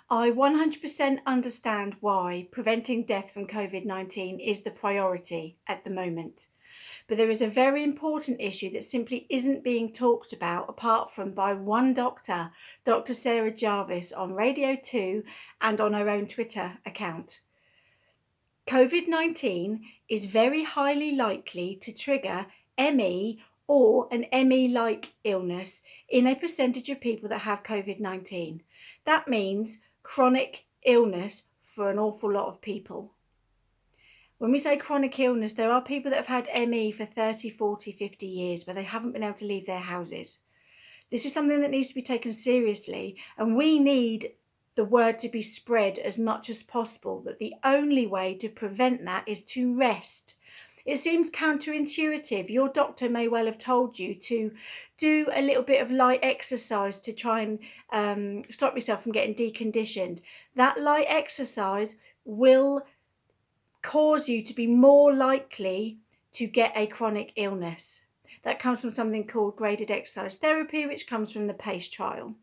I 100% understand why preventing death from COVID-19 is the priority at the moment. But there is a very important issue that simply isn't being talked about apart from by one doctor, Dr. Sarah Jarvis, on Radio 2 and on her own Twitter account. COVID-19 is very highly likely to trigger ME or an ME-like illness in a percentage of people that have COVID-19. That means chronic illness for an awful lot of people. When we say chronic illness, there are people that have had ME for 30, 40, 50 years where they haven't been able to leave their houses. This is something that needs to be taken seriously, and we need the word to be spread as much as possible that the only way to prevent that is to rest. It seems counterintuitive. Your doctor may well have told you to do a little bit of light exercise to try and stop yourself from getting deconditioned. That light exercise will cause you to be more likely to get a chronic illness. That comes from something called graded exercise therapy, which comes from the PACE trial.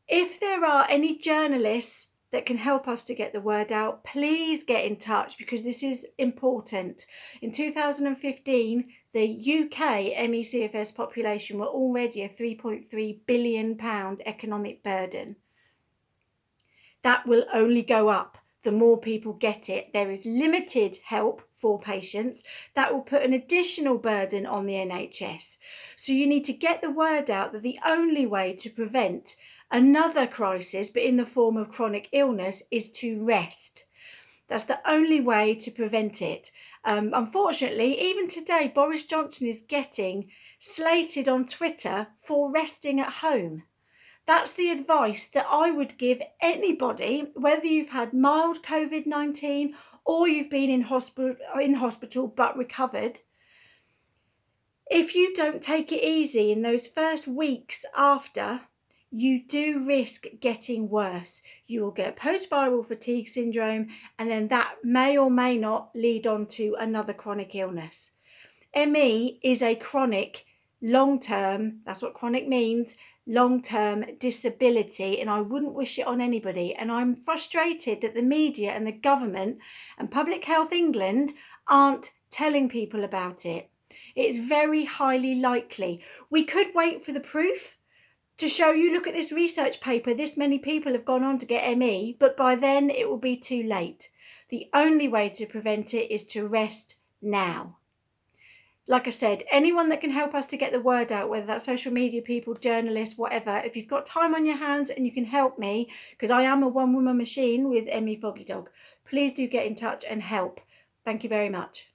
If there are any journalists that can help us to get the word out, please get in touch because this is important. In 2015, the UK ME/CFS population were already a £3.3 billion economic burden. That will only go up the more people get it. There is limited help for patients. That will put an additional burden on the NHS. So you need to get the word out that the only way to prevent another crisis, but in the form of chronic illness, is to rest. That's the only way to prevent it. Unfortunately, even today, Boris Johnson is getting slated on Twitter for resting at home. That's the advice that I would give anybody, whether you've had mild COVID-19 or you've been in hospital but recovered. If you don't take it easy in those first weeks after, you do risk getting worse. You will get post-viral fatigue syndrome, and then that may or may not lead on to another chronic illness. ME is a chronic, long-term, that's what chronic means, long-term disability, and I wouldn't wish it on anybody. And I'm frustrated that the media and the government and Public Health England aren't telling people about it. It's very highly likely. We could wait for the proof to show you, look at this research paper, this many people have gone on to get ME, but by then it will be too late. The only way to prevent it is to rest now. Like I said, anyone that can help us to get the word out, whether that's social media people, journalists, whatever, if you've got time on your hands and you can help me, because I am a one-woman machine with ME Foggy Dog, please do get in touch and help. Thank you very much.